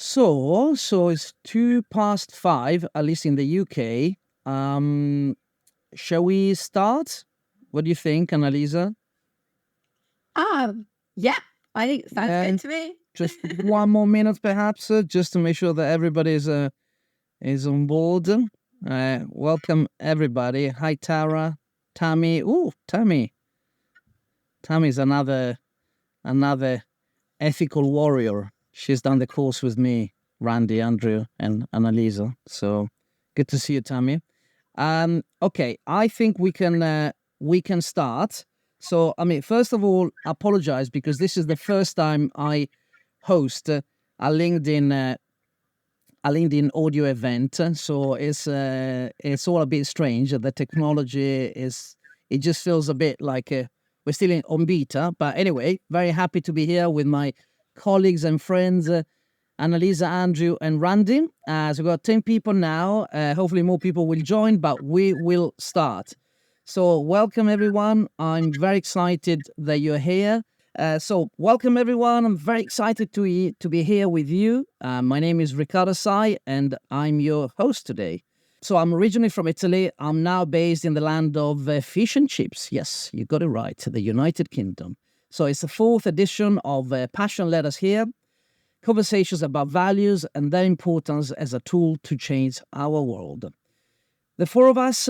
So it's 5:02, at least in the UK. Shall we start? What do you think, Annalisa? Yeah, I think it sounds And good to me. just one more minute, perhaps, just to make sure that everybody is on board. Welcome everybody. Hi, Tara, Tammy. Ooh, Tammy. Tammy's another ethical warrior. She's done the course with me, Randy, Andrew, and Annalisa. So good to see you, Tammy. Okay, I think we can start. So, I mean, first of all, apologize because this is the first time I host a LinkedIn audio event. So it's all a bit strange. The technology it just feels a bit like we're still on beta. But anyway, very happy to be here with my colleagues and friends. Annalisa, Andrew, and Randy. So we've got 10 people now. Hopefully more people will join, but we will start. So welcome, everyone. I'm very excited that you're here. So welcome, everyone. I'm very excited to be here with you. My name is Riccardo Sai, and I'm your host today. So I'm originally from Italy. I'm now based in the land of fish and chips. Yes, you got it right, the United Kingdom. So it's the fourth edition of Passion Let Us Here. Conversations about values and their importance as a tool to change our world. The four of us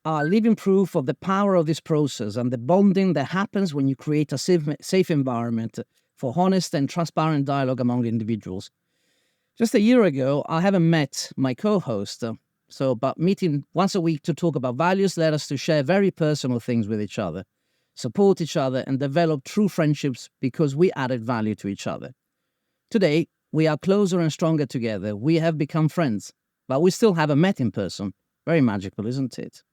are living proof of the power of this process and the bonding that happens when you create a safe environment for honest and transparent dialogue among individuals. Just a year ago, I haven't met my co-host, but meeting once a week to talk about values led us to share very personal things with each other, support each other, and develop true friendships because we added value to each other. Today, we are closer and stronger together. We have become friends, but we still haven't met in person. Very magical, isn't it?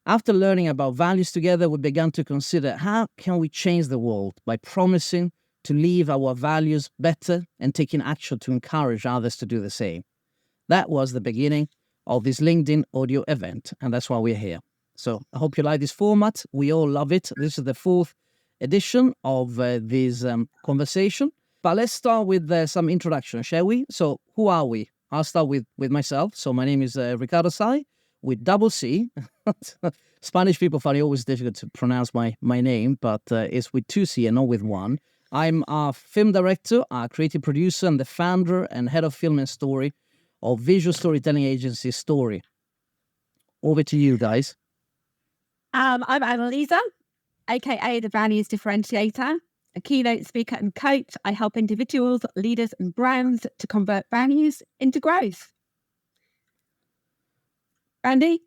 After learning about values together, we began to consider how can we change the world by promising to live our values better and taking action to encourage others to do the same. That was the beginning of this LinkedIn audio event, and that's why we're here. So I hope you like this format. We all love it. This is the fourth edition of this conversation. But let's start with some introduction, shall we? So who are we? I'll start with myself. So my name is Riccardo Sai with double C. Spanish people find it always difficult to pronounce my name, but it's with two C and not with one. I'm a film director, a creative producer, and the founder and head of film and story of visual storytelling agency Story. Over to you guys. I'm Annalisa, aka the Values Differentiator, a keynote speaker and coach. I help individuals, leaders, and brands to convert values into growth. Randy,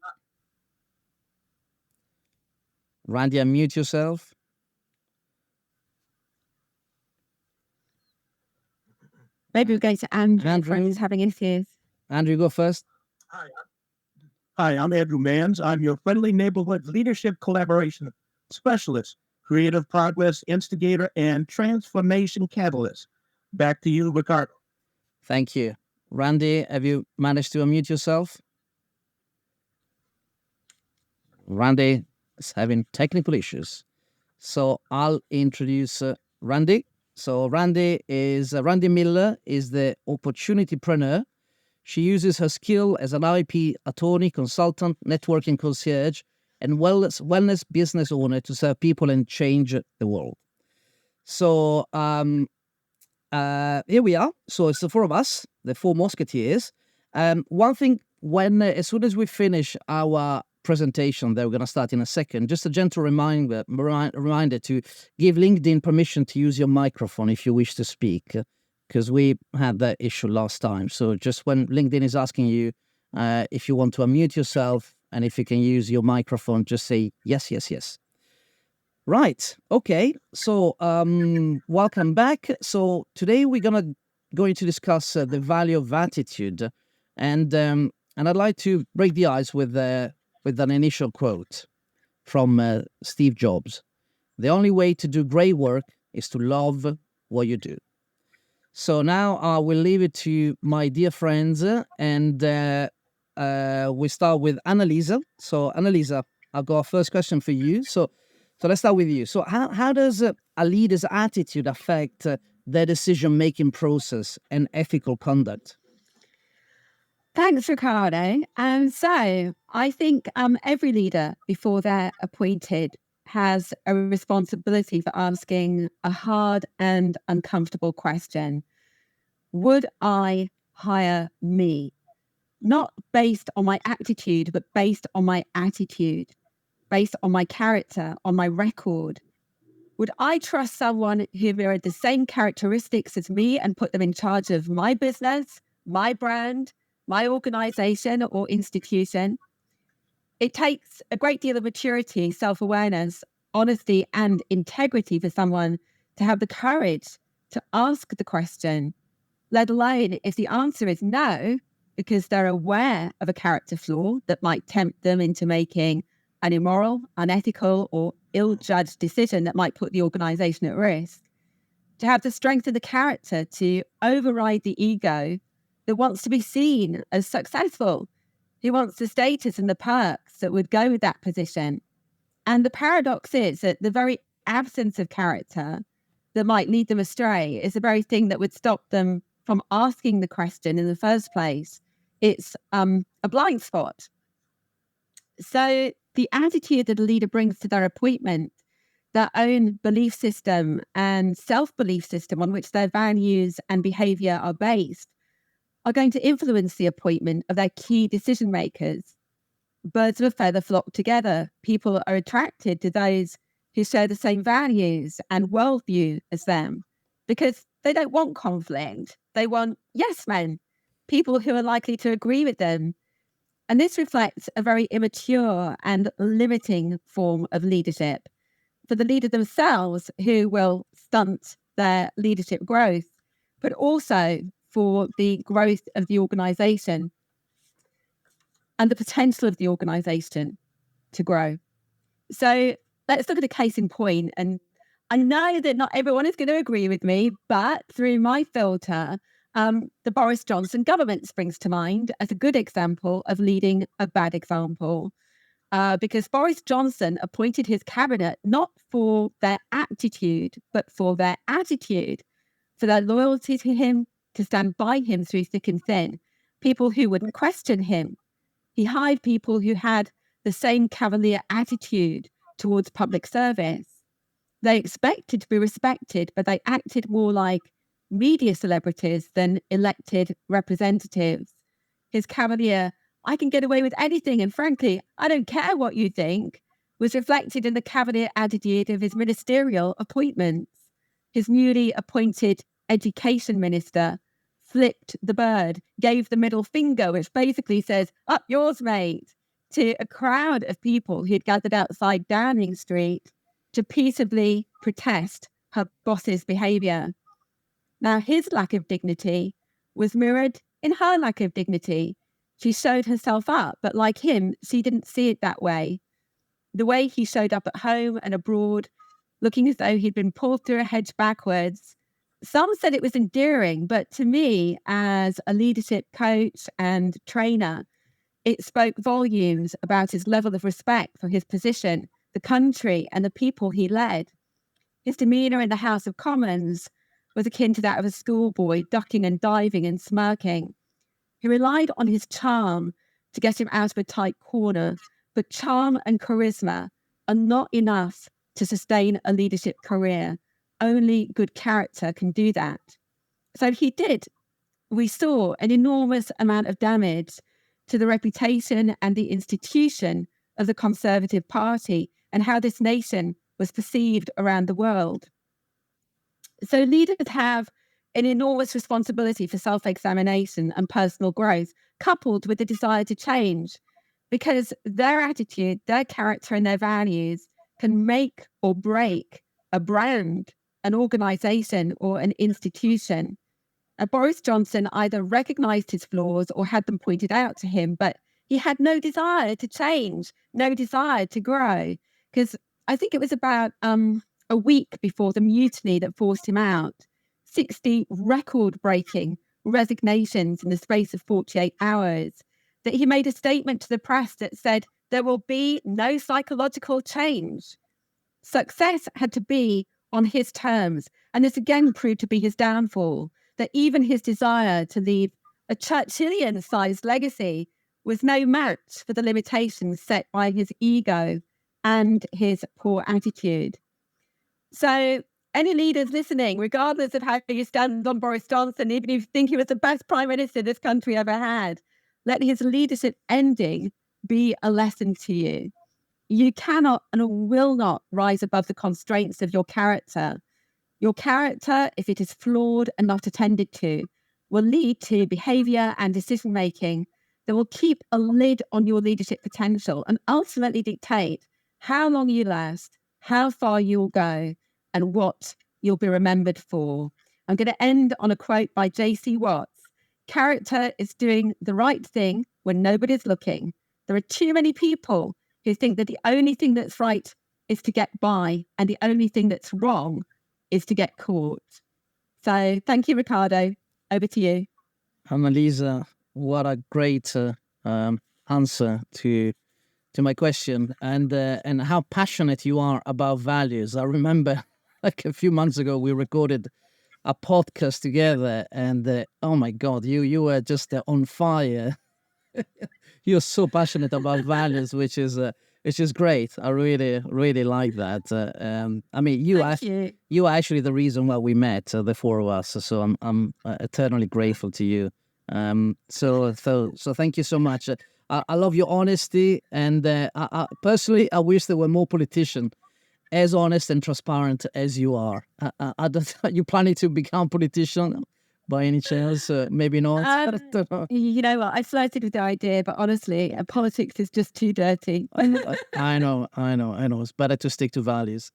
unmute yourself. Maybe we'll go to Andrew. Andrew is having issues. Andrew, go first. Hi, I'm Andrew Manns. I'm your friendly neighborhood leadership collaboration specialist, creative progress instigator, and transformation catalyst. Back to you, Riccardo. Thank you. Randy, have you managed to unmute yourself? Randy is having technical issues. So I'll introduce Randy. So Randy Miller is the opportunitypreneur. She uses her skill as an IP attorney, consultant, networking concierge, and wellness business owner to serve people and change the world. So here we are. So it's the four of us, the four Musketeers. One thing, as soon as we finish our presentation that we're going to start in a second, just a gentle reminder to give LinkedIn permission to use your microphone if you wish to speak, because we had that issue last time. So just when LinkedIn is asking you if you want to unmute yourself and if you can use your microphone, just say yes, yes, yes. Right. Okay. So welcome back. So today we're going to discuss the value of attitude, and I'd like to break the ice with an initial quote from Steve Jobs. The only way to do great work is to love what you do. So now I will leave it to my dear friends, and we start with Annalisa. So Annalisa, I've got a first question for you. So let's start with you. So how does a leader's attitude affect their decision-making process and ethical conduct? Thanks, Ricardo. So I think every leader before they're appointed has a responsibility for asking a hard and uncomfortable question. Would I hire me? Not based on my aptitude, but based on my attitude, based on my character, on my record. Would I trust someone who mirrored the same characteristics as me and put them in charge of my business, my brand, my organization or institution? It takes a great deal of maturity, self-awareness, honesty, and integrity for someone to have the courage to ask the question, let alone if the answer is no, because they're aware of a character flaw that might tempt them into making an immoral, unethical, or ill-judged decision that might put the organization at risk. To have the strength of the character to override the ego that wants to be seen as successful, who wants the status and the perks that would go with that position. And the paradox is that the very absence of character that might lead them astray is the very thing that would stop them from asking the question in the first place. It's a blind spot. So the attitude that a leader brings to their appointment, their own belief system and self-belief system on which their values and behavior are based, are going to influence the appointment of their key decision makers. Birds of a feather flock together. People are attracted to those who share the same values and worldview as them because they don't want conflict. They want yes men, people who are likely to agree with them. And this reflects a very immature and limiting form of leadership for the leader themselves, who will stunt their leadership growth, but also for the growth of the organization and the potential of the organization to grow. So let's look at a case in point. And I know that not everyone is going to agree with me, but through my filter, the Boris Johnson government springs to mind as a good example of leading a bad example. Because Boris Johnson appointed his cabinet not for their aptitude, but for their attitude, for their loyalty to him, to stand by him through thick and thin, people who wouldn't question him. He hired people who had the same cavalier attitude towards public service. They expected to be respected, but they acted more like media celebrities than elected representatives. His cavalier, I can get away with anything, and frankly, I don't care what you think, was reflected in the cavalier attitude of his ministerial appointments. His newly appointed education minister flipped the bird, gave the middle finger, which basically says, up yours, mate, to a crowd of people who had gathered outside Downing Street to peaceably protest her boss's behaviour. Now, his lack of dignity was mirrored in her lack of dignity. She showed herself up, but like him, she didn't see it that way. The way he showed up at home and abroad, looking as though he'd been pulled through a hedge backwards. Some said it was endearing, but to me, as a leadership coach and trainer, it spoke volumes about his level of respect for his position, the country, and the people he led. His demeanour in the House of Commons was akin to that of a schoolboy, ducking and diving and smirking. He relied on his charm to get him out of a tight corner, but charm and charisma are not enough to sustain a leadership career. Only good character can do that. So he did. We saw an enormous amount of damage to the reputation and the institution of the Conservative Party and how this nation was perceived around the world. So leaders have an enormous responsibility for self-examination and personal growth, coupled with the desire to change, because their attitude, their character, and their values can make or break a brand, an organization, or an institution. Boris Johnson either recognized his flaws or had them pointed out to him, but he had no desire to change, no desire to grow, because I think it was about a week before the mutiny that forced him out, 60 record-breaking resignations in the space of 48 hours, that he made a statement to the press that said there will be no psychological change. Success had to be on his terms. And this again proved to be his downfall, that even his desire to leave a Churchillian-sized legacy was no match for the limitations set by his ego and his poor attitude. So any leaders listening, regardless of how you stand on Boris Johnson, even if you think he was the best prime minister this country ever had, let his leadership ending be a lesson to you. You cannot and will not rise above the constraints of your character. Your character, if it is flawed and not attended to, will lead to behavior and decision-making that will keep a lid on your leadership potential and ultimately dictate how long you last, how far you'll go, and what you'll be remembered for. I'm going to end on a quote by J.C. Watts. Character is doing the right thing when nobody's looking. There are too many people who think that the only thing that's right is to get by, and the only thing that's wrong is to get caught. So thank you, Ricardo. Over to you. Annalisa, what a great answer to my question, and how passionate you are about values. I remember like a few months ago, we recorded a podcast together, and oh my God, you were just on fire. You're so passionate about values, which is great. I really like that. I mean, Thank you. you are actually the reason why we met, the four of us. So I'm eternally grateful to you. So thank you so much. I love your honesty, and personally, I wish there were more politicians as honest and transparent as you are. I don't, are you planning to become politician by any chance? Maybe not. I don't know. You know what? I flirted with the idea, but honestly, politics is just too dirty. I know. It's better to stick to values.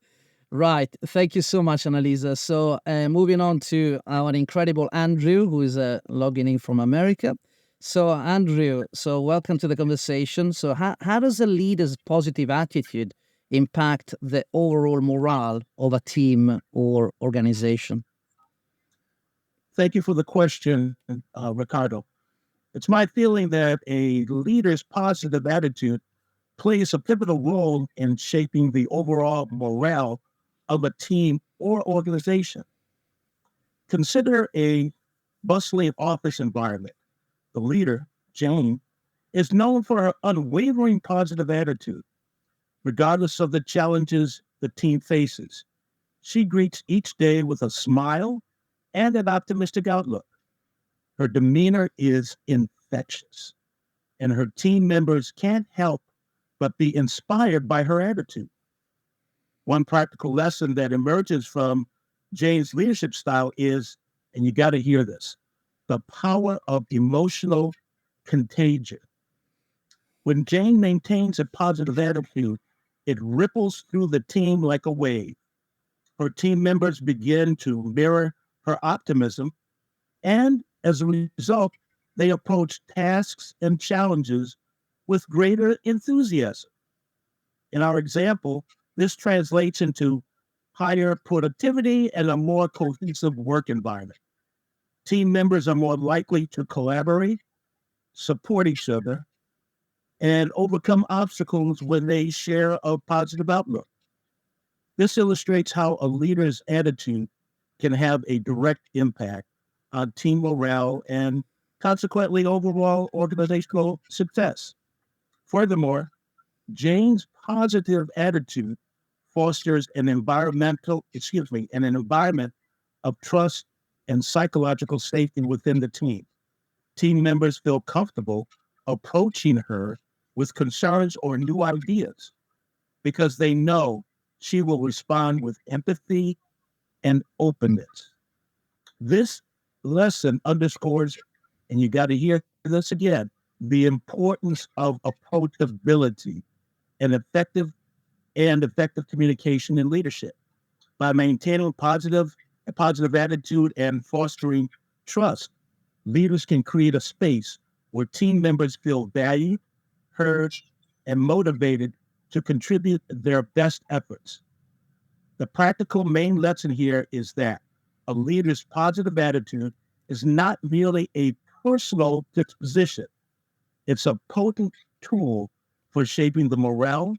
Right. Thank you so much, Annalisa. So moving on to our incredible Andrew, who is logging in from America. So Andrew, so welcome to the conversation. So how does a leader's positive attitude impact the overall morale of a team or organization? Thank you for the question, Ricardo. It's my feeling that a leader's positive attitude plays a pivotal role in shaping the overall morale of a team or organization. Consider a bustling office environment. The leader, Jane, is known for her unwavering positive attitude, regardless of the challenges the team faces. She greets each day with a smile and an optimistic outlook. Her demeanor is infectious, and her team members can't help but be inspired by her attitude. One practical lesson that emerges from Jane's leadership style is, and you got to hear this, the power of emotional contagion. When Jane maintains a positive attitude, it ripples through the team like a wave. Her team members begin to mirror her optimism, and as a result, they approach tasks and challenges with greater enthusiasm. In our example, this translates into higher productivity and a more cohesive work environment. Team members are more likely to collaborate, support each other, and overcome obstacles when they share a positive outlook. This illustrates how a leader's attitude can have a direct impact on team morale and consequently overall organizational success. Furthermore, Jane's positive attitude fosters an environment of trust and psychological safety within the team. Team members feel comfortable approaching her with concerns or new ideas because they know she will respond with empathy and openness. This lesson underscores, and you got to hear this again, the importance of approachability and effective communication and leadership. By maintaining a positive attitude and fostering trust, leaders can create a space where team members feel valued, heard, and motivated to contribute their best efforts. The practical main lesson here is that a leader's positive attitude is not merely a personal disposition. It's a potent tool for shaping the morale,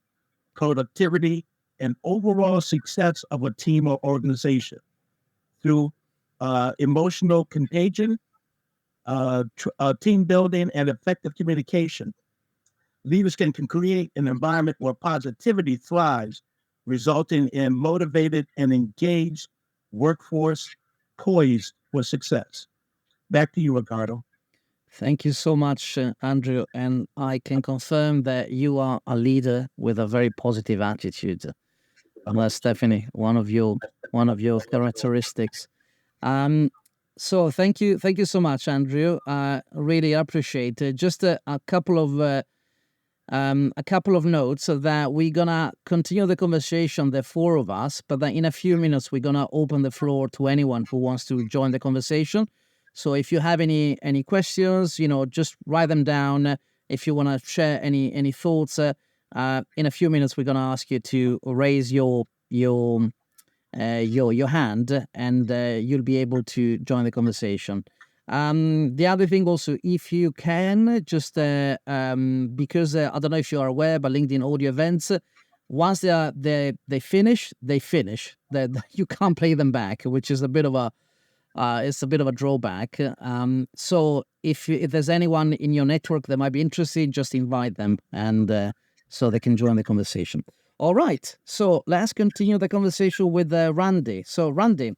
productivity, and overall success of a team or organization through emotional contagion, team building, and effective communication. Leaders can create an environment where positivity thrives, resulting in motivated and engaged workforce poised for success. Back to you, Ricardo. Thank you so much, Andrew. And I can confirm that you are a leader with a very positive attitude. And that's definitely one of your characteristics. Um, so thank you so much, Andrew. Really appreciate it. Just a couple of notes so that we're gonna continue the conversation, the four of us, but then in a few minutes we're gonna open the floor to anyone who wants to join the conversation. So if you have any questions, just write them down. If you want to share any thoughts, in a few minutes we're gonna ask you to raise your hand, and you'll be able to join the conversation. The other thing also, if you can, just because I don't know if you are aware, but LinkedIn audio events, once they finish, they finish. That you can't play them back, which is a bit of a it's a bit of a drawback. So if there's anyone in your network that might be interested, just invite them, and so they can join the conversation. All right, so let's continue the conversation with Randy. So Randy,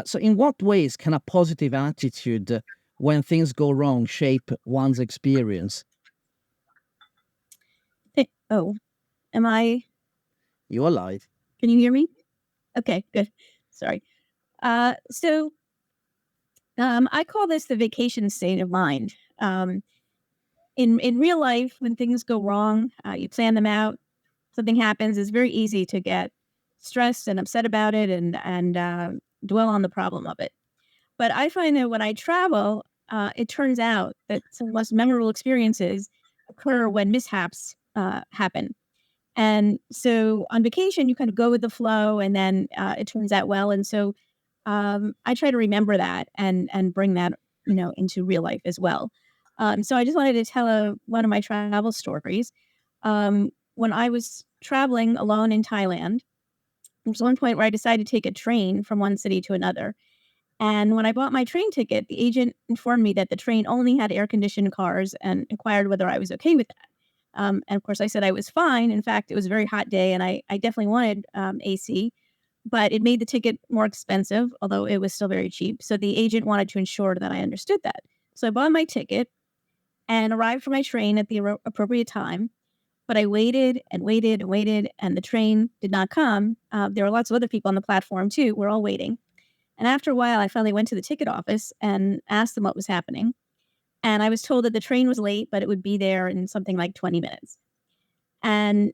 so in what ways can a positive attitude when things go wrong shape one's experience? Oh, am I? You're alive. Can you hear me? Okay, good. Sorry. So I call this the vacation state of mind. In real life, when things go wrong, you plan them out. Something happens. It's very easy to get stressed and upset about it, and dwell on the problem of it. But I find that when I travel, it turns out that some of the most memorable experiences occur when mishaps happen. And so on vacation, you kind of go with the flow, and then it turns out well. And so I try to remember that and bring that into real life as well. So I just wanted to tell one of my travel stories. When I was traveling alone in Thailand, there was one point where I decided to take a train from one city to another. And when I bought my train ticket, the agent informed me that the train only had air conditioned cars and inquired whether I was okay with that. And of course, I said I was fine. In fact, it was a very hot day, and I definitely wanted AC, but it made the ticket more expensive, although it was still very cheap. So the agent wanted to ensure that I understood that. So I bought my ticket and arrived for my train at the appropriate time. But I waited and waited and waited, and the train did not come. There were lots of other people on the platform too. We're all waiting. And after a while, I finally went to the ticket office and asked them what was happening. And I was told that the train was late, but it would be there in something like 20 minutes. And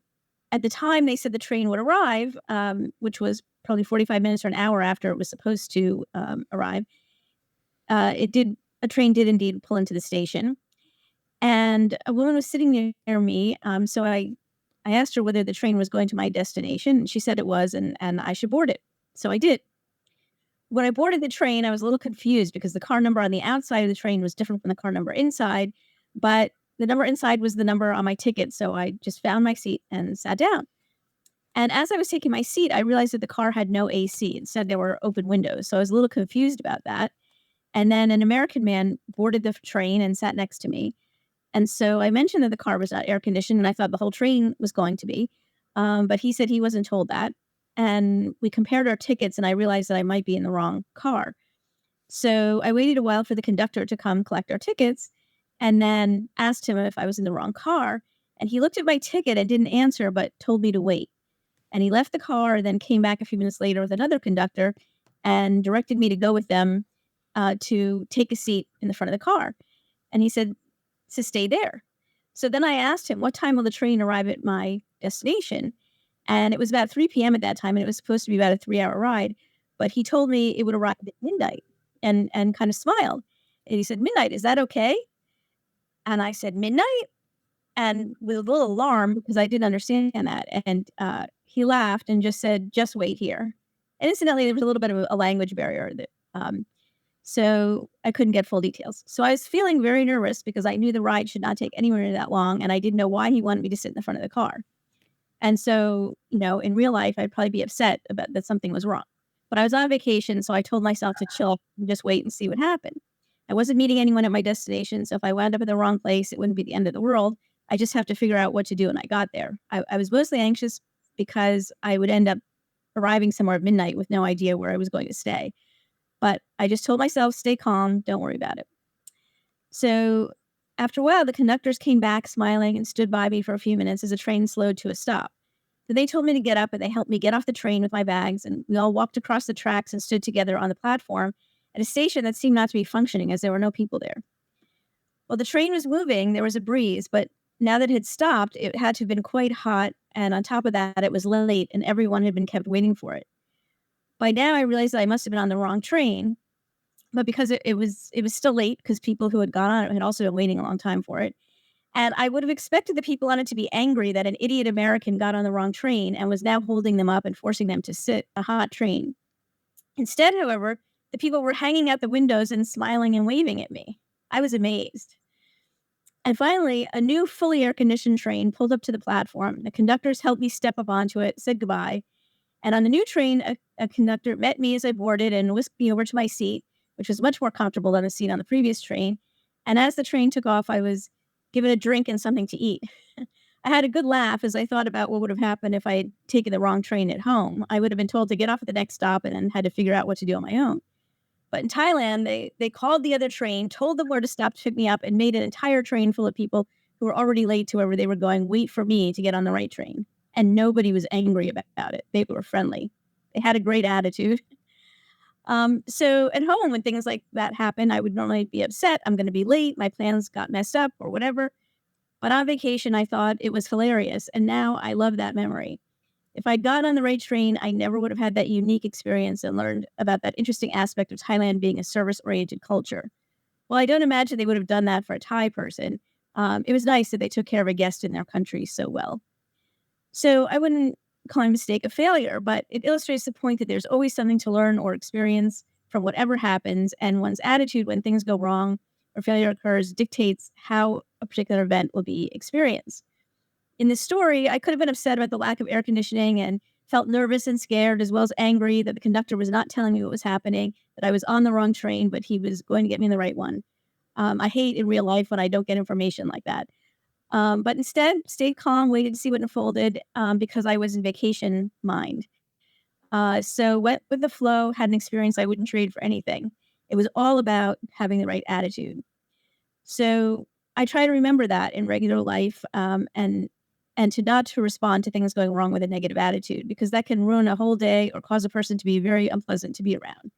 at the time, they said the train would arrive, which was probably 45 minutes or an hour after it was supposed to arrive. A train did indeed pull into the station. And a woman was sitting near me. So I asked her whether the train was going to my destination. And she said it was, and I should board it. So I did. When I boarded the train, I was a little confused because the car number on the outside of the train was different from the car number inside, but the number inside was the number on my ticket. So I just found my seat and sat down. And as I was taking my seat, I realized that the car had no AC. Instead, there were open windows. So I was a little confused about that. And then an American man boarded the train and sat next to me. And so I mentioned that the car was not air conditioned, and I thought the whole train was going to be. But he said he wasn't told that. And we compared our tickets, and I realized that I might be in the wrong car. So I waited a while for the conductor to come collect our tickets, and then asked him if I was in the wrong car. And he looked at my ticket and didn't answer, but told me to wait. And he left the car, then came back a few minutes later with another conductor and directed me to go with them to take a seat in the front of the car. And he said to stay there. So then I asked him, what time will the train arrive at my destination? And it was about 3 p.m. at that time, and it was supposed to be about a 3-hour ride. But he told me it would arrive at midnight, and kind of smiled. And he said, midnight, is that okay? And I said, midnight? And with a little alarm, because I didn't understand that. And he laughed and just said, just wait here. And incidentally, there was a little bit of a language barrier so I couldn't get full details. So I was feeling very nervous because I knew the ride should not take anywhere near that long, and I didn't know why he wanted me to sit in the front of the car. And so, in real life, I'd probably be upset about that something was wrong. But I was on vacation, so I told myself to chill and just wait and see what happened. I wasn't meeting anyone at my destination, so if I wound up in the wrong place, it wouldn't be the end of the world. I just have to figure out what to do when I got there. I was mostly anxious because I would end up arriving somewhere at midnight with no idea where I was going to stay. But I just told myself, stay calm, don't worry about it. So after a while, the conductors came back smiling and stood by me for a few minutes as the train slowed to a stop. Then they told me to get up and they helped me get off the train with my bags. And we all walked across the tracks and stood together on the platform at a station that seemed not to be functioning as there were no people there. Well, the train was moving, there was a breeze, but now that it had stopped, it had to have been quite hot. And on top of that, it was late and everyone had been kept waiting for it. By now, I realized that I must have been on the wrong train, but because it was still late because people who had gone on it had also been waiting a long time for it. And I would have expected the people on it to be angry that an idiot American got on the wrong train and was now holding them up and forcing them to sit a hot train. Instead, however, the people were hanging out the windows and smiling and waving at me. I was amazed. And finally, a new fully air-conditioned train pulled up to the platform. The conductors helped me step up onto it, said goodbye. And on the new train, a conductor met me as I boarded and whisked me over to my seat, which was much more comfortable than the seat on the previous train. And as the train took off, I was given a drink and something to eat. I had a good laugh as I thought about what would have happened if I had taken the wrong train at home. I would have been told to get off at the next stop and then had to figure out what to do on my own. But in Thailand, they called the other train, told them where to stop to pick me up, and made an entire train full of people who were already late to wherever they were going wait for me to get on the right train. And nobody was angry about it. They were friendly. They had a great attitude. So at home, when things like that happen, I would normally be upset. I'm going to be late. My plans got messed up or whatever. But on vacation, I thought it was hilarious. And now I love that memory. If I'd gotten on the right train, I never would have had that unique experience and learned about that interesting aspect of Thailand being a service-oriented culture. Well, I don't imagine they would have done that for a Thai person. It was nice that they took care of a guest in their country so well. So I wouldn't call my mistake a failure, but it illustrates the point that there's always something to learn or experience from whatever happens, and one's attitude when things go wrong or failure occurs dictates how a particular event will be experienced. In this story, I could have been upset about the lack of air conditioning and felt nervous and scared, as well as angry that the conductor was not telling me what was happening, that I was on the wrong train, but he was going to get me in the right one. I hate in real life when I don't get information like that. But instead, stayed calm, waited to see what unfolded because I was in vacation mind. So went with the flow, had an experience I wouldn't trade for anything. It was all about having the right attitude. So I try to remember that in regular life and to not to respond to things going wrong with a negative attitude, because that can ruin a whole day or cause a person to be very unpleasant to be around.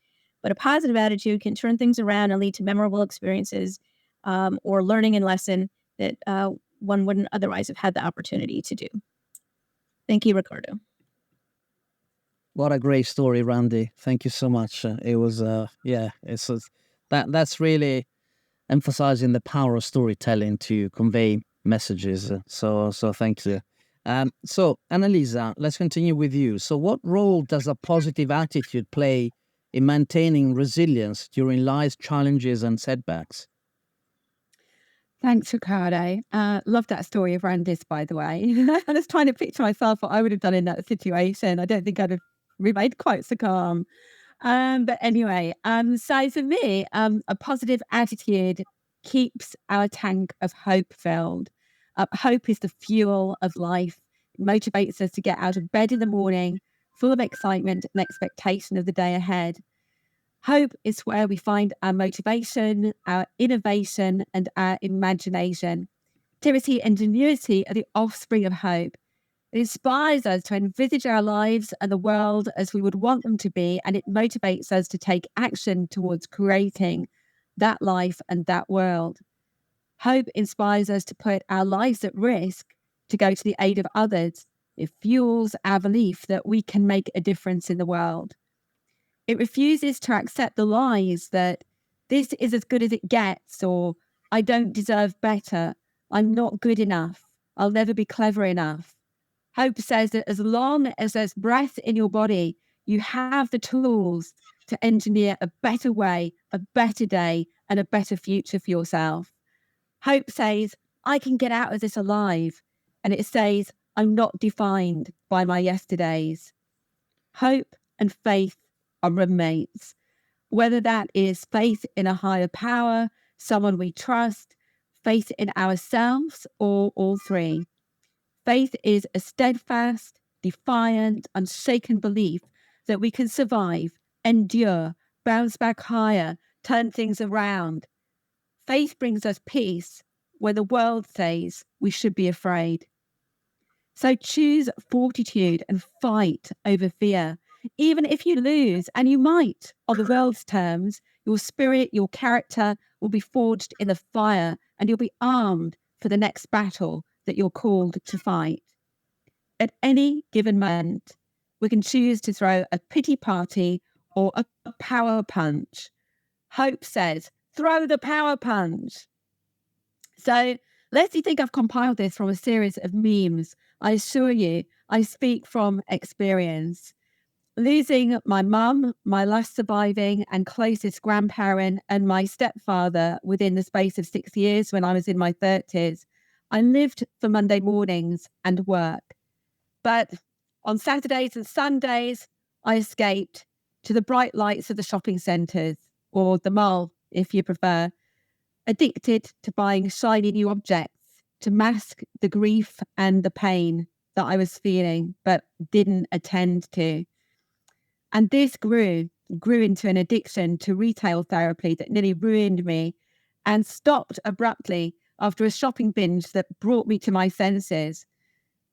But a positive attitude can turn things around and lead to memorable experiences or learning and lesson that one wouldn't otherwise have had the opportunity to do. Thank you, Ricardo. What a great story, Randy. Thank you so much. It was, that's really emphasizing the power of storytelling to convey messages. So thank you. So, Annalisa, let's continue with you. So, what role does a positive attitude play in maintaining resilience during life's challenges and setbacks? Thanks, Ricardo. Love that story of Randy's, by the way. I was trying to picture myself what I would have done in that situation. I don't think I'd have remained quite so calm. But anyway, so for me, a positive attitude keeps our tank of hope filled. Hope is the fuel of life. It motivates us to get out of bed in the morning, full of excitement and expectation of the day ahead. Hope is where we find our motivation, our innovation, and our imagination. Creativity and ingenuity are the offspring of hope. It inspires us to envisage our lives and the world as we would want them to be, and it motivates us to take action towards creating that life and that world. Hope inspires us to put our lives at risk to go to the aid of others. It fuels our belief that we can make a difference in the world. It refuses to accept the lies that this is as good as it gets, or I don't deserve better, I'm not good enough, I'll never be clever enough. Hope says that as long as there's breath in your body, you have the tools to engineer a better way, a better day, and a better future for yourself. Hope says, I can get out of this alive. And it says, I'm not defined by my yesterdays. Hope and faith are roommates, whether that is faith in a higher power, someone we trust, faith in ourselves, or all three. Faith is a steadfast, defiant, unshaken belief that we can survive, endure, bounce back higher, turn things around. Faith brings us peace when the world says we should be afraid. So choose fortitude and fight over fear. Even if you lose, and you might, on the world's terms, your spirit, your character will be forged in the fire, and you'll be armed for the next battle that you're called to fight. At any given moment, we can choose to throw a pity party or a power punch. Hope says, throw the power punch. So let's think I've compiled this from a series of memes. I assure you, I speak from experience. Losing my mum, my last surviving and closest grandparent, and my stepfather within the space of 6 years when I was in my 30s, I lived for Monday mornings and work. But on Saturdays and Sundays, I escaped to the bright lights of the shopping centres, or the mall, if you prefer, addicted to buying shiny new objects to mask the grief and the pain that I was feeling, but didn't attend to. And this grew into an addiction to retail therapy that nearly ruined me and stopped abruptly after a shopping binge that brought me to my senses.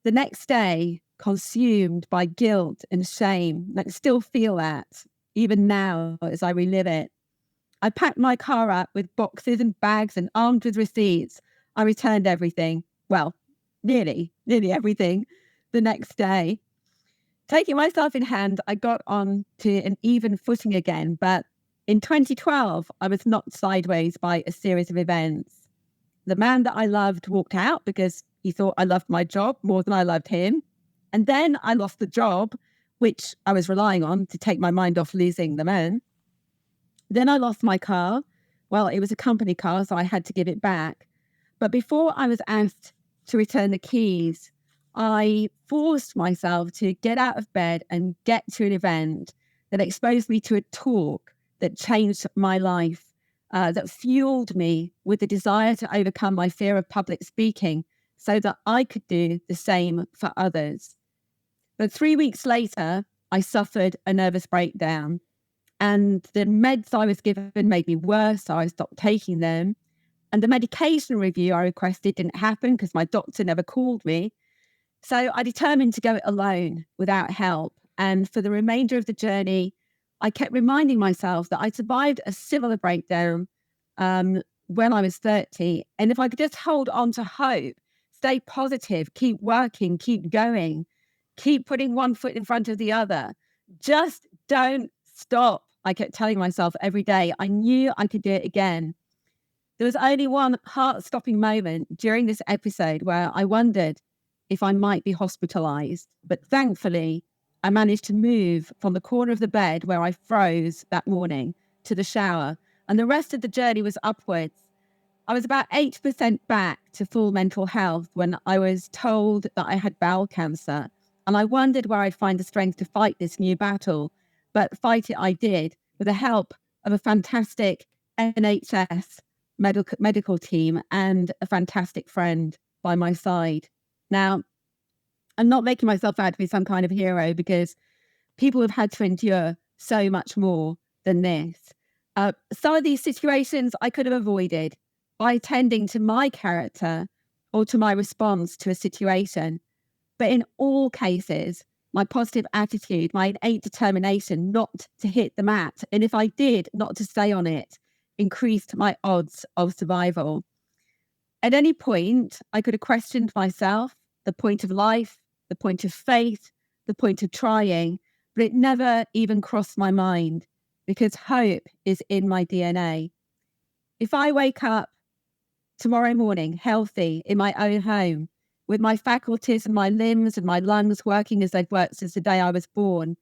The next day, consumed by guilt and shame, I still feel that, even now as I relive it. I packed my car up with boxes and bags and armed with receipts. I returned everything. Well, nearly everything the next day. Taking myself in hand, I got on to an even footing again. But in 2012, I was knocked sideways by a series of events. The man that I loved walked out because he thought I loved my job more than I loved him. And then I lost the job, which I was relying on to take my mind off losing the man. Then I lost my car. Well, it was a company car, so I had to give it back. But before I was asked to return the keys, I forced myself to get out of bed and get to an event that exposed me to a talk that changed my life, that fueled me with the desire to overcome my fear of public speaking so that I could do the same for others. But 3 weeks later, I suffered a nervous breakdown. And the meds I was given made me worse, so I stopped taking them. And the medication review I requested didn't happen because my doctor never called me. So I determined to go it alone without help. And for the remainder of the journey, I kept reminding myself that I survived a similar breakdown when I was 30. And if I could just hold on to hope, stay positive, keep working, keep going, keep putting one foot in front of the other, just don't stop. I kept telling myself every day, I knew I could do it again. There was only one heart-stopping moment during this episode where I wondered if I might be hospitalized. But thankfully, I managed to move from the corner of the bed where I froze that morning to the shower. And the rest of the journey was upwards. I was about 8% back to full mental health when I was told that I had bowel cancer. And I wondered where I'd find the strength to fight this new battle. But fight it I did with the help of a fantastic NHS medical team and a fantastic friend by my side. Now, I'm not making myself out to be some kind of hero because people have had to endure so much more than this. Some of these situations I could have avoided by attending to my character or to my response to a situation. But in all cases, my positive attitude, my innate determination not to hit the mat, and if I did, not to stay on it, increased my odds of survival. At any point, I could have questioned myself, the point of life, the point of faith, the point of trying, but it never even crossed my mind because hope is in my DNA. If I wake up tomorrow morning healthy in my own home, with my faculties and my limbs and my lungs working as they've worked since the day I was born,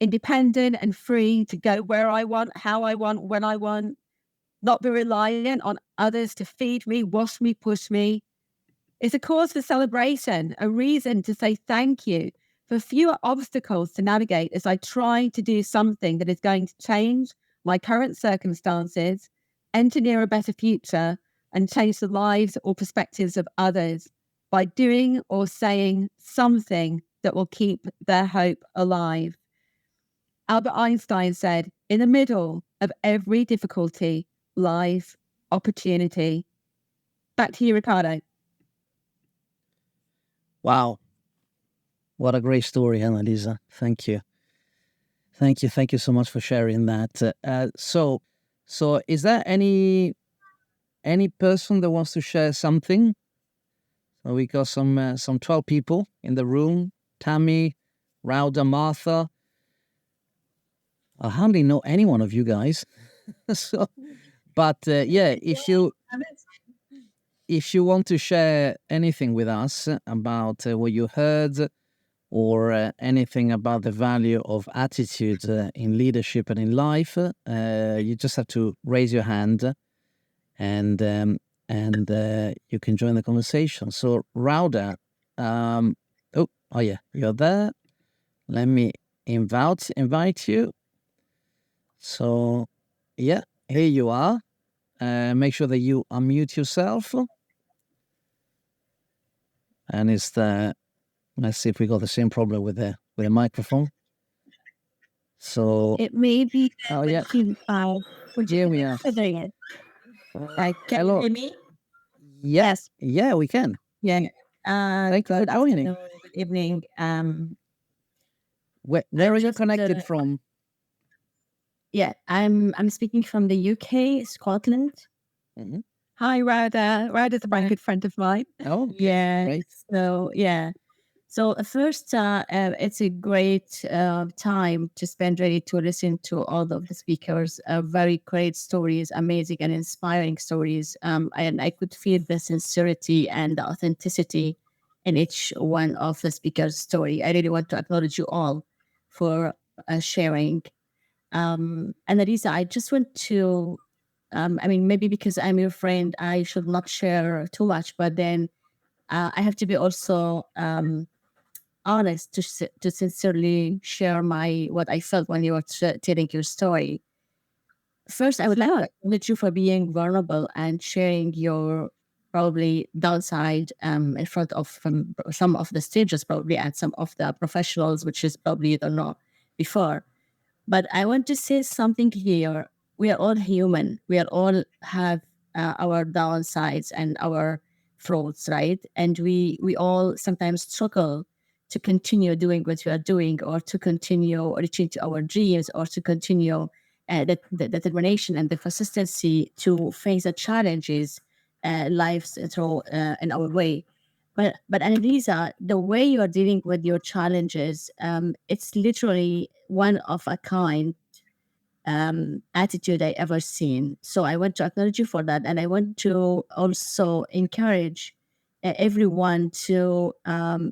independent and free to go where I want, how I want, when I want, not be reliant on others to feed me, wash me, push me, It's a cause for celebration, a reason to say thank you for fewer obstacles to navigate as I try to do something that is going to change my current circumstances, engineer a better future, and change the lives or perspectives of others by doing or saying something that will keep their hope alive. Albert Einstein said, in the middle of every difficulty lies opportunity. Back to you, Ricardo. Wow. What a great story, Annalisa. Thank you. Thank you so much for sharing that. So is there any person that wants to share something? So we got some 12 people in the room. Tammy, Rauda, Martha. I hardly know any one of you guys. So, but yeah, if you want to share anything with us about what you heard, or anything about the value of attitude in leadership and in life, you just have to raise your hand, and you can join the conversation. So, Rauda, oh yeah, you're there. Let me invite you. So, yeah, here you are. Make sure that you unmute yourself. And it's the let's see if we got the same problem with the microphone. So It may be oh yeah, here we are. considering it. Can Hello. you hear me? Yes, yeah, we can. Yeah. Thank you for Good joining. afternoon, good evening. Where are you just, connected from? Yeah, I'm speaking from the UK, Scotland. Mhm. Hi, Rauda. Rauda's a very good friend of mine. Oh, Yeah. great. So yeah. So first, it's a great time to spend ready to listen to all of the speakers. Very great stories, amazing and inspiring stories. And I could feel the sincerity and the authenticity in each one of the speakers' story. I really want to acknowledge you all for sharing. And Elisa, I just want to, I mean, maybe because I'm your friend, I should not share too much, but then I have to be also honest to sincerely share what I felt when you were telling your story. First, I would like to acknowledge you for being vulnerable and sharing your probably downside in front of some of the stages, probably at some of the professionals, which is probably you don't know before. But I want to say something here. We are all human. We are all have our downsides and our faults, right? And we all sometimes struggle to continue doing what we are doing, or to continue reaching to our dreams, or to continue the determination and the consistency to face the challenges lives throw in our way. But Annalisa, the way you are dealing with your challenges, it's literally one of a kind attitude I ever seen. So I want to acknowledge you for that, and I want to also encourage everyone to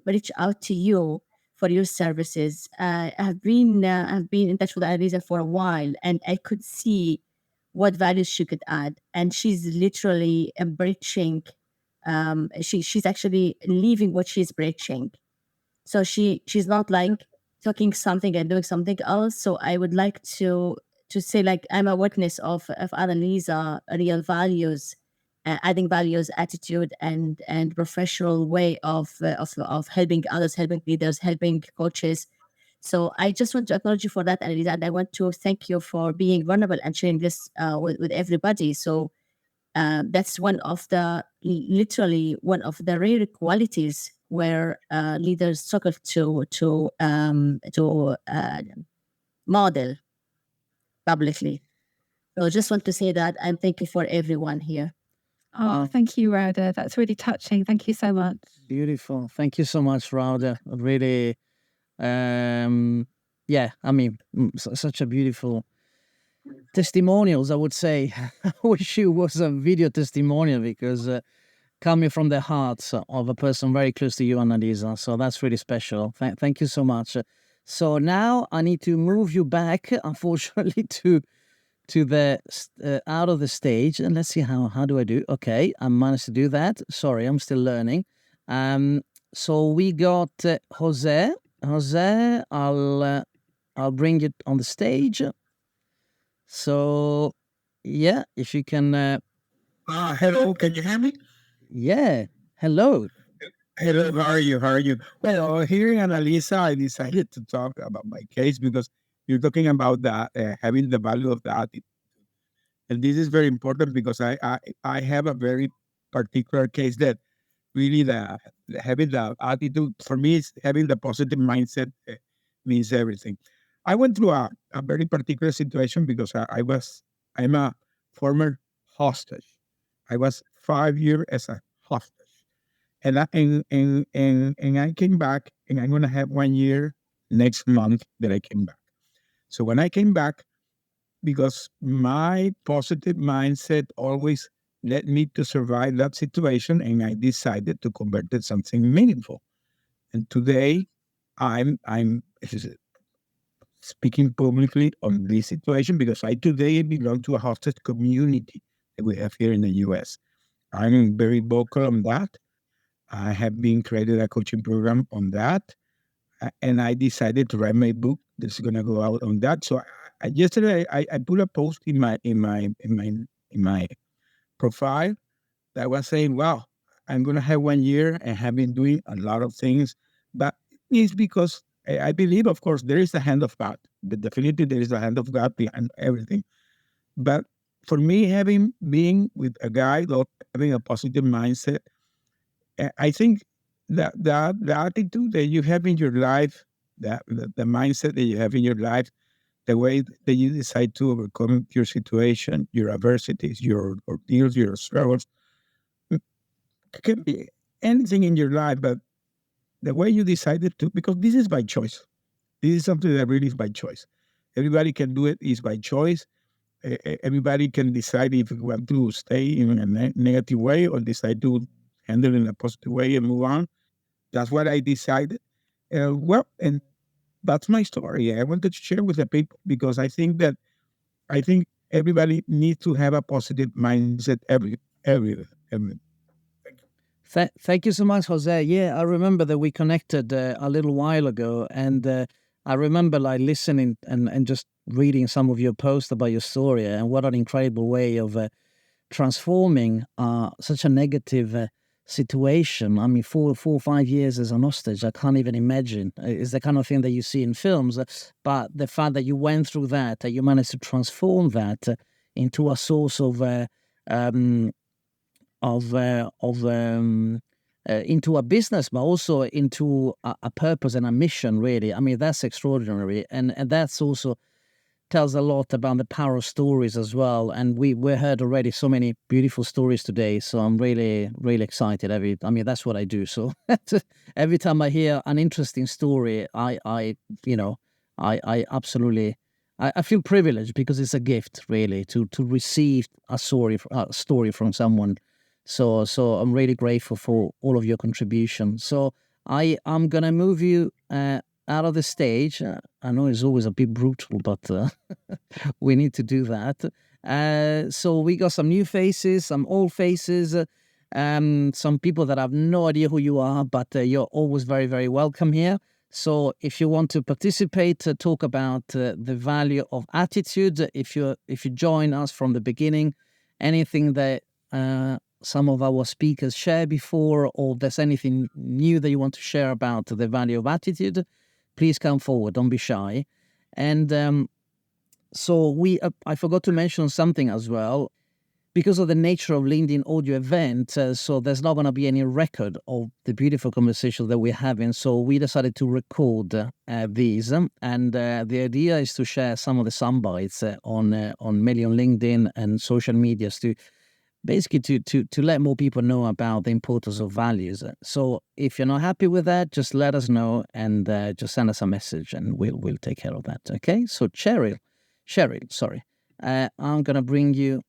reach out to you for your services. I've been in touch with Annalisa for a while, and I could see what values she could add, and she's literally bridging. She's actually leaving what she's bridging. So she's not like talking something and doing something else. So I would like to say, like, I'm a witness of Annalisa real values, adding values, attitude, and professional way of helping others, helping leaders, helping coaches. So I just want to acknowledge you for that, Annalisa, and I want to thank you for being vulnerable and sharing this with everybody. So that's literally one of the rare qualities where leaders struggle to model publicly. So I just want to say that, and thank you for everyone here. Oh, thank you, Rauda. That's really touching. Thank you so much. Beautiful. Thank you so much, Rauda. Really, yeah, I mean, such a beautiful testimonials, I would say. I wish it was a video testimonial, because coming from the heart of a person very close to you, Annalisa. So that's really special. Thank you so much. So now I need to move you back, unfortunately, to the out of the stage, and let's see how do I do. Okay, I managed to do that. Sorry, I'm still learning. So we got Jose. Jose, I'll bring you on the stage. So yeah, if you can. Hello, can you hear me? Yeah. Hello. Hello, how are you? How are you? Well, here in Analisa, I decided to talk about my case because you're talking about that having the value of the attitude, and this is very important because I have a very particular case that really having the attitude for me is having the positive mindset means everything. I went through a very particular situation because I'm a former hostage. I was 5 years as a hostage. And I came back, and I'm gonna have 1 year next month that I came back. So when I came back, because my positive mindset always led me to survive that situation, and I decided to convert it something meaningful. And today, I'm speaking publicly on this situation because I today belong to a hostage community that we have here in the U.S. I'm very vocal on that. I have been created a coaching program on that, and I decided to write my book that's going to go out on that. So yesterday I put a post in my profile that was saying, "Wow, I'm going to have 1 year and have been doing a lot of things," but it's because I believe, of course, there is the hand of God. But definitely, there is the hand of God behind everything. But for me, having being with a guy or having a positive mindset, I think that the attitude that you have in your life, the mindset that you have in your life, the way that you decide to overcome your situation, your adversities, your ordeals, your struggles, it can be anything in your life, but the way you decided to, because this is by choice. This is something that really is by choice. Everybody can do it, is by choice. Everybody can decide if you want to stay in a negative way or decide to handle it in a positive way and move on. That's what I decided. And that's my story. I wanted to share with the people because I think everybody needs to have a positive mindset every. Thank you so much, Jose. Yeah, I remember that we connected a little while ago, and I remember like listening and just reading some of your posts about your story, and what an incredible way of transforming such a negative situation. I mean, 4 or 5 years as an hostage, I can't even imagine. It's the kind of thing that you see in films, but the fact that you went through that, you managed to transform that into a source um, of into a business, but also into a purpose and a mission. Really, I mean, that's extraordinary, and that's also tells a lot about the power of stories as well. And we heard already so many beautiful stories today, so I'm really excited. I mean, that's what I do. So every time I hear an interesting story, I you know, I absolutely. I feel privileged because it's a gift, really, to receive a story from someone. So I'm really grateful for all of your contributions. So I'm gonna move you out of the stage. I know it's always a bit brutal, but we need to do that. So we got some new faces, some old faces, some people that have no idea who you are, but you're always very, very welcome here. So if you want to participate, talk about the value of attitude, if you join us from the beginning, anything that some of our speakers shared before, or there's anything new that you want to share about the value of attitude, please come forward. Don't be shy. And so I forgot to mention something as well. Because of the nature of LinkedIn audio event, so there's not going to be any record of the beautiful conversation that we're having. So we decided to record these, and the idea is to share some of the sound bites mainly on LinkedIn and social medias to basically to let more people know about the importance of values. So if you're not happy with that, just let us know and just send us a message, and we'll take care of that. Okay. So Cheryl, sorry, I'm gonna bring you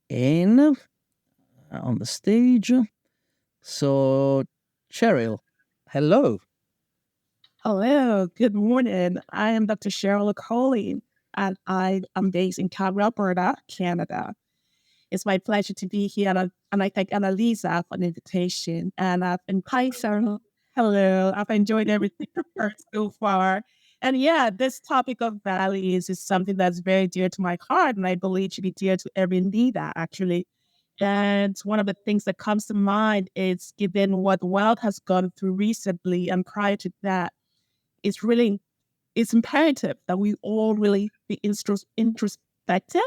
in on the stage. So Cheryl, hello. Hello, good morning. I am Dr. Cheryl Coley, and I am based in Calgary, Alberta, Canada. It's my pleasure to be here, and I thank Annalisa for the invitation. And I've been Hi, Sarah. hello. I've enjoyed everything I've heard so far. And yeah, this topic of values is something that's very dear to my heart, and I believe should be dear to every leader, actually. And one of the things that comes to mind is given what the world has gone through recently and prior to that, it's imperative that we all really be introspective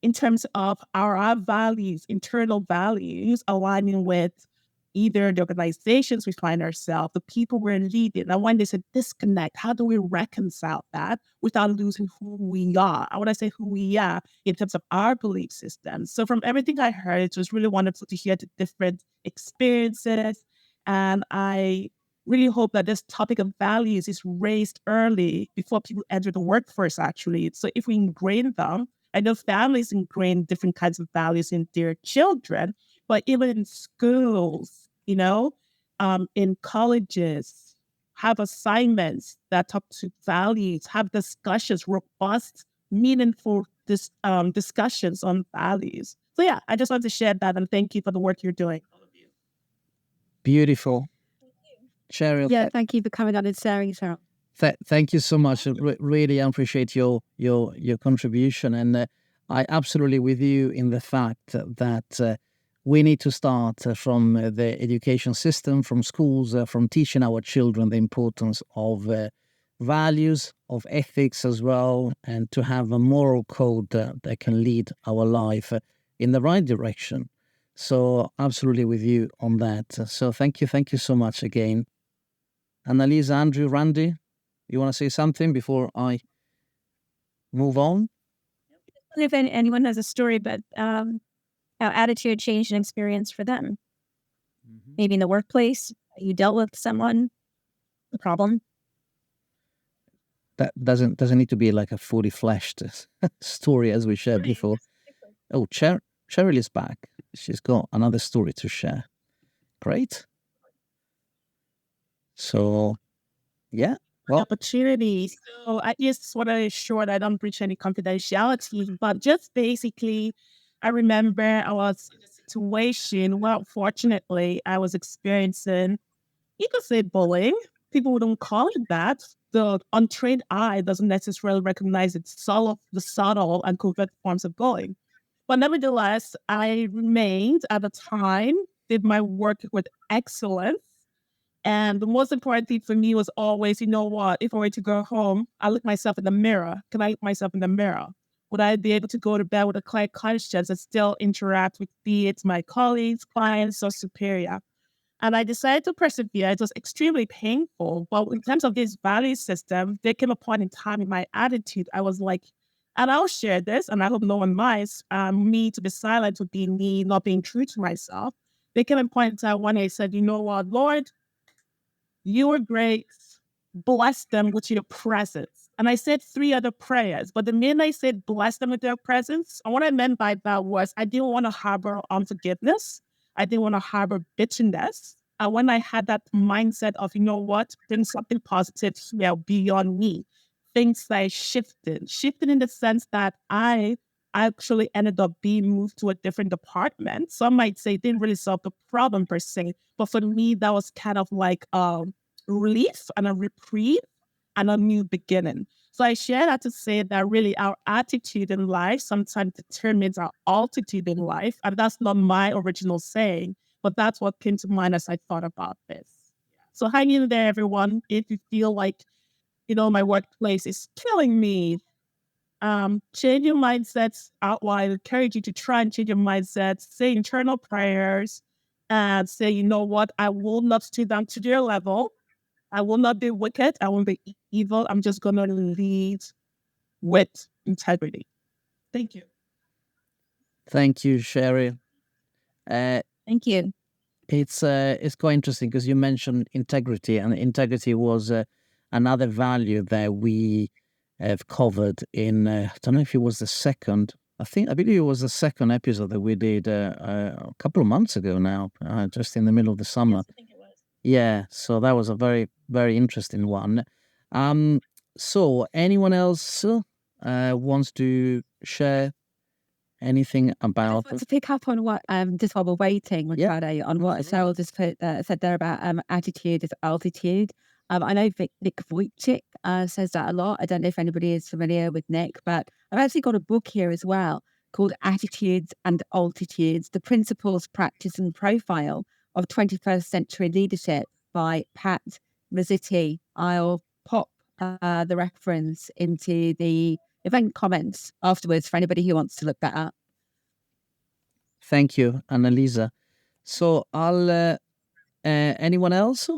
in terms of our values, internal values, aligning with either the organizations we find ourselves, the people we're leading. And when there's a disconnect, how do we reconcile that without losing who we are? I want to say who we are in terms of our belief systems. So from everything I heard, it was really wonderful to hear the different experiences. And I really hope that this topic of values is raised early before people enter the workforce, actually. So if we ingrain them, I know families ingrain different kinds of values in their children, but even in schools, in colleges, have assignments that talk to values, have discussions, robust, meaningful discussions on values. So yeah, I just wanted to share that, and thank you for the work you're doing. Beautiful. Cheryl, Yeah, thank you for coming on and sharing, Sarah. thank you so much. Really appreciate your contribution, and I absolutely with you in the fact that we need to start from the education system, from schools, from teaching our children the importance of values, of ethics as well, and to have a moral code that can lead our life in the right direction. So absolutely with you on that. So thank you so much again. Annalisa, Andrew, Randy, you want to say something before I move on? If anyone has a story, but how attitude changed an experience for them. Maybe in the workplace, you dealt with someone, a problem. That doesn't need to be like a fully fleshed story as we shared before. Oh, Cheryl is back. She's got another story to share. Great. So, yeah. Well, Opportunity. So I just want to ensure that I don't breach any confidentiality, but just basically, I remember I was in a situation where unfortunately I was experiencing, you could say bullying. People wouldn't call it that. The untrained eye doesn't necessarily recognize the subtle and covert forms of bullying. But nevertheless, I remained at the time, did my work with excellence. And the most important thing for me was always, you know what, if I were to go home, I look myself in the mirror. Can I look myself in the mirror? Would I be able to go to bed with a clear conscience and still interact with, be it my colleagues, clients, or superior? And I decided to persevere. It was extremely painful. But in terms of this value system, there came a point in time in my attitude, I was like, and I'll share this, and I hope no one minds me to be silent would be me not being true to myself. There came a point in time when I said, you know what, Lord, you are great. Bless them with your presence. And I said three other prayers, but the minute I said bless them with their presence, and what I meant by that was I didn't want to harbor unforgiveness. I didn't want to harbor bitterness. And when I had that mindset of, you know what, there's something positive here beyond me, things like shifted in the sense that I actually ended up being moved to a different department. Some might say it didn't really solve the problem per se, but for me, that was kind of like relief and a reprieve and a new beginning. So I share that to say that really our attitude in life sometimes determines our altitude in life. And that's not my original saying, but that's what came to mind as I thought about this. So hang in there, everyone. If you feel like, my workplace is killing me, change your mindsets. I encourage you to try and change your mindsets, say internal prayers, and say, you know what, I will not stoop down to their level. I will not be wicked. I won't be evil. I'm just going to lead with integrity. Thank you. thank you, Cheryl. Thank you. It's quite interesting because you mentioned integrity, and integrity was another value that we have covered in. I don't know if it was the second. I believe it was the second episode that we did a couple of months ago now, just in the middle of the summer. Yes, I think it was. Yeah, so that was a very, very interesting one. So anyone else wants to share anything I about just want to pick up on what just while we're waiting, Ricardo, on what Cheryl just said there about attitude is altitude. I know Nick Vujicic says that a lot. I don't know if anybody is familiar with Nick, but I've actually got a book here as well called Attitudes and Altitudes: The Principles, Practice and Profile of 21st Century Leadership by Pat Rossetti. I'll pop the reference into the event comments afterwards for anybody who wants to look that up. Thank you, Annalisa. So I'll anyone else?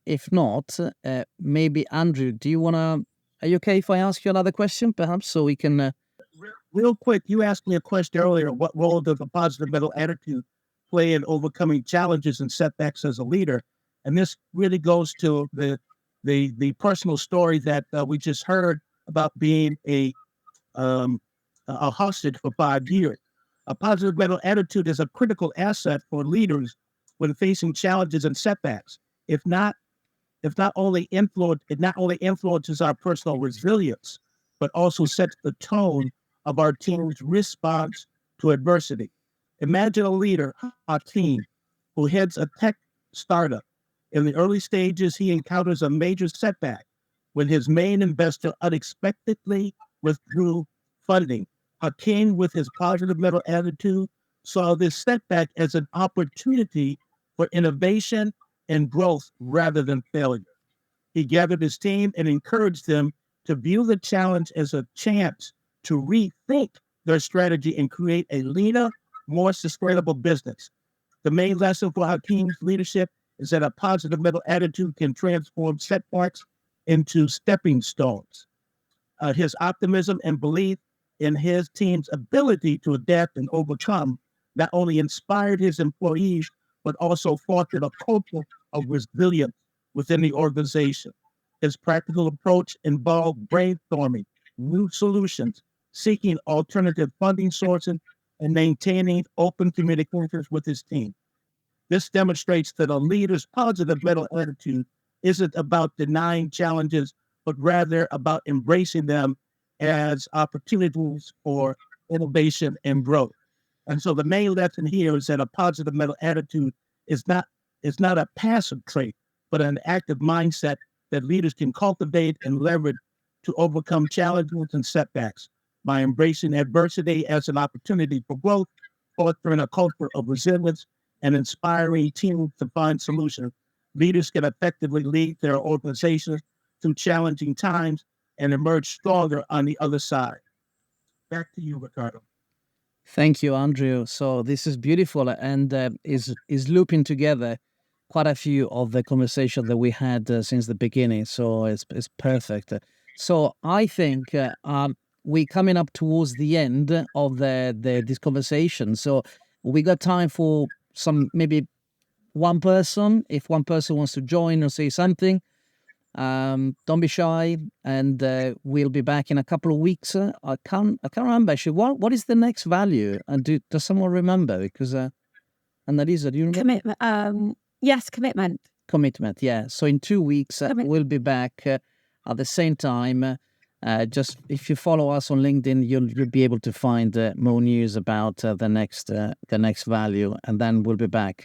If not, maybe Andrew, are you okay if I ask you another question, perhaps, so we can... Real quick, you asked me a question earlier. What role does a positive mental attitude play in overcoming challenges and setbacks as a leader? And this really goes to the personal story that we just heard about being a hostage for 5 years. A positive mental attitude is a critical asset for leaders when facing challenges and setbacks. If not only influences our personal resilience, but also sets the tone of our team's response to adversity. Imagine a leader, a team, who heads a tech startup. In the early stages, he encounters a major setback when his main investor unexpectedly withdrew funding. Hakeem, with his positive mental attitude, saw this setback as an opportunity for innovation and growth rather than failure. He gathered his team and encouraged them to view the challenge as a chance to rethink their strategy and create a leaner, more sustainable business. The main lesson for Hakeem's leadership is that a positive mental attitude can transform setbacks into stepping stones. His optimism and belief in his team's ability to adapt and overcome not only inspired his employees, but also fostered a culture of resilience within the organization. His practical approach involved brainstorming new solutions, seeking alternative funding sources, and maintaining open communications with his team. This demonstrates that a leader's positive mental attitude isn't about denying challenges, but rather about embracing them as opportunities for innovation and growth. And so the main lesson here is that a positive mental attitude is not a passive trait, but an active mindset that leaders can cultivate and leverage to overcome challenges and setbacks by embracing adversity as an opportunity for growth, fostering a culture of resilience, and inspiring teams to find solutions. Leaders can effectively lead their organizations through challenging times and emerge stronger on the other side. Back to you, Ricardo. Thank you, Andrew. So this is beautiful and is looping together quite a few of the conversation that we had since the beginning. So it's perfect. So I think we're coming up towards the end of this conversation. So we got time for some, maybe one person. If one person wants to join or say something, don't be shy, and we'll be back in a couple of weeks. I can't remember actually. What is the next value? And does someone remember? Because Annalisa, do you remember? Commitment. Yes, commitment. Commitment. Yeah. So in 2 weeks we'll be back at the same time. Just if you follow us on LinkedIn, you'll be able to find more news about the next value, and then we'll be back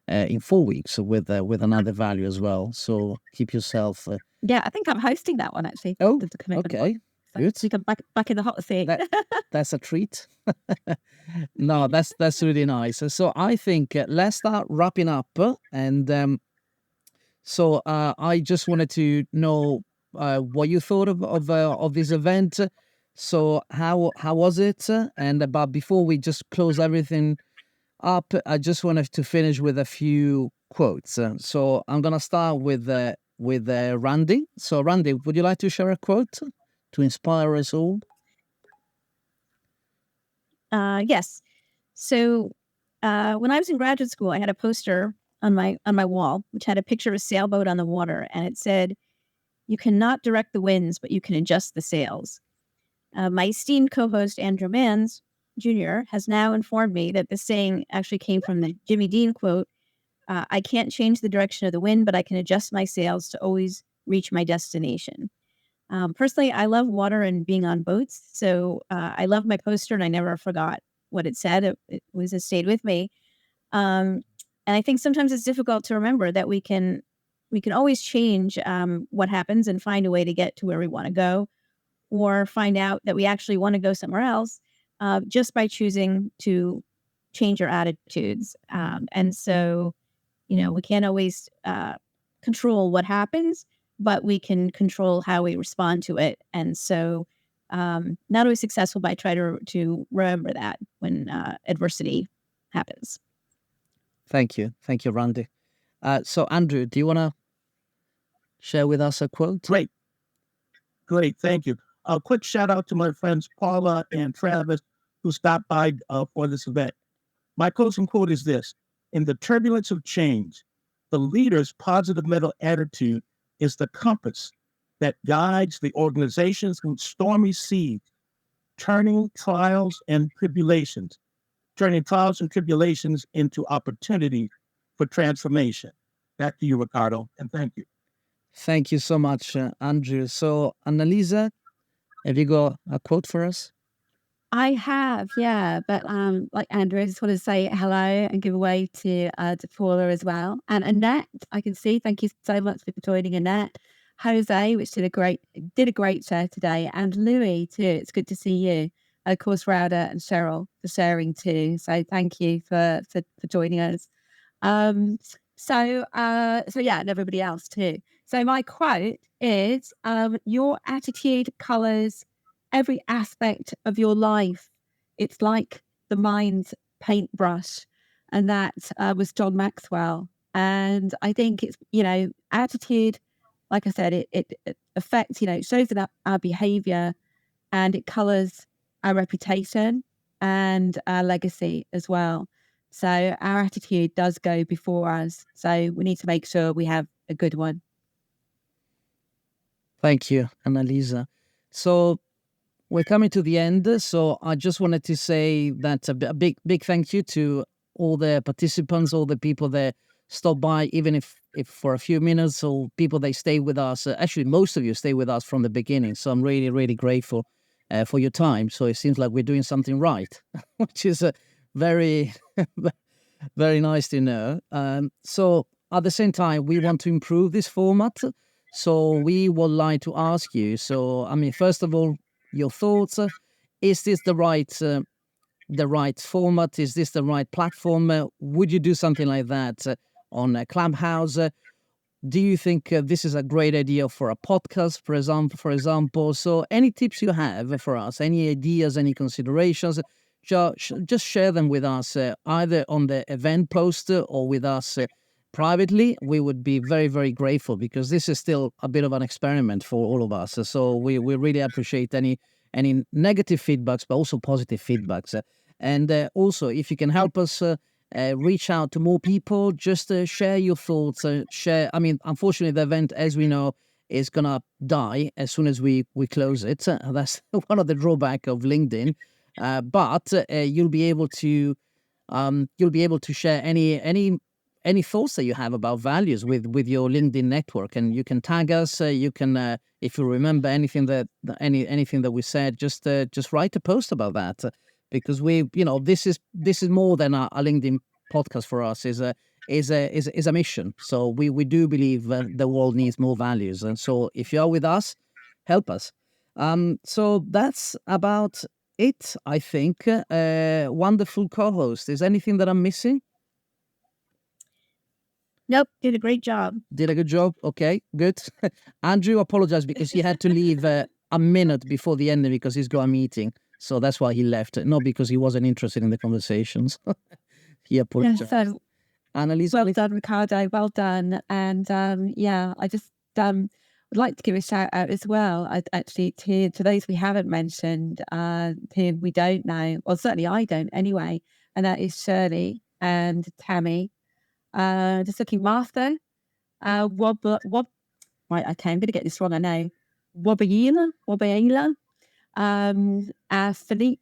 in 4 weeks with another value as well. So keep yourself. Yeah, I think I'm hosting that one actually. Oh, the commitment okay, one. So good. you can back in the hot seat. That's a treat. No, that's really nice. So I think let's start wrapping up, and so I just wanted to know what you thought of this event. So how was it? And but before we just close everything up, I just wanted to finish with a few quotes. So I'm gonna start with Randy. So Randy, would you like to share a quote to inspire us all? Yes. So when I was in graduate school, I had a poster on my wall which had a picture of a sailboat on the water, and it said, "You cannot direct the winds, but you can adjust the sails." My esteemed co-host Andrew Manns Jr. has now informed me that this saying actually came from the Jimmy Dean quote, "I can't change the direction of the wind, but I can adjust my sails to always reach my destination." Personally, I love water and being on boats. So I love my poster and I never forgot what it said. It stayed with me. And I think sometimes it's difficult to remember that we can always change what happens and find a way to get to where we want to go, or find out that we actually want to go somewhere else just by choosing to change our attitudes. And so, we can't always control what happens, but we can control how we respond to it. And so, not always successful, but I try to remember that when adversity happens. Thank you, Randy. So Andrew, do you want to share with us a quote? Great, thank you. A quick shout out to my friends Paula and Travis who stopped by for this event. My closing quote is this: in the turbulence of change, the leader's positive mental attitude is the compass that guides the organizations through stormy seas, turning trials and tribulations into opportunities for transformation. Back to you, Ricardo, and thank you. Thank you so much, Andrew. So, Annalisa, have you got a quote for us? I have, yeah. But like Andrew, I just want to say hello and give away to Paula as well. And Annette, I can see. Thank you so much for joining, Annette. Jose, which did a great share today, and Louis too. It's good to see you. Of course, Rauda and Cheryl for sharing too. So thank you for joining us. So yeah, and everybody else too. So my quote is, your attitude colors every aspect of your life. It's like the mind's paintbrush. And that was John Maxwell. And I think it's, attitude, like I said, it affects, it shows in our behavior, and it colors our reputation and our legacy as well. So our attitude does go before us. So we need to make sure we have a good one. Thank you, Annalisa. So we're coming to the end. So I just wanted to say that a big thank you to all the participants, all the people that stopped by, even if for a few minutes, or people that stay with us. Actually, most of you stay with us from the beginning. So I'm really, really grateful for your time. So it seems like we're doing something right, which is very, very nice to know. So at the same time, we want to improve this format. So we would like to ask you. So I mean, first of all, your thoughts. Is this the right format? Is this the right platform? Would you do something like that on Clubhouse? Do you think this is a great idea for a podcast, for example? So any tips you have for us, any ideas, any considerations, just share them with us, either on the event poster or with us privately. We would be very, very grateful, because this is still a bit of an experiment for all of us. So we really appreciate any negative feedbacks, but also positive feedbacks. And also, if you can help us reach out to more people, just share your thoughts. Share. I mean, unfortunately, the event, as we know, is gonna die as soon as we close it. That's one of the drawback of LinkedIn. But you'll be able to share any thoughts that you have about values with your LinkedIn network, and you can tag us. You can, if you remember anything that we said, just write a post about that, because this is more than a LinkedIn podcast for us. Is a mission. So we do believe the world needs more values, and so if you are with us, help us. So that's about it, I think. Wonderful co-host. Is anything that I'm missing? Nope, did a great job. Did a good job. Okay, good. Andrew apologized because he had to leave a minute before the ending because he's got a meeting. So that's why he left. Not because he wasn't interested in the conversations. He apologized. Yeah, so Annalise, well done, Ricardo. Well done. And I just would like to give a shout out as well, actually, to those we haven't mentioned, who we don't know, or certainly I don't anyway. And that is Shirley and Tammy. Just looking Master, right, okay, I'm going to get this wrong, I know. Wobbeila, Philippe,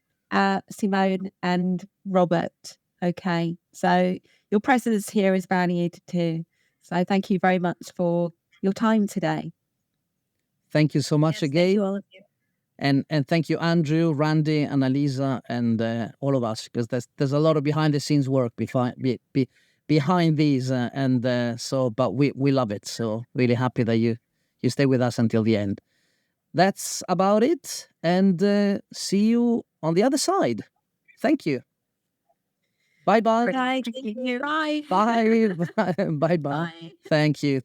Simone, and Robert. Okay, so your presence here is valued too. So thank you very much for your time today. Thank you so much Yes, thank again. you all of you. And thank you, Andrew, Randy, and Alisa, and all of us, because there's a lot of behind the scenes work behind these, but we love it. So really happy that you stay with us until the end. That's about it, and see you on the other side. Thank you. Bye bye. Bye. Thank you. Bye. Bye. Bye bye. Bye. Thank you.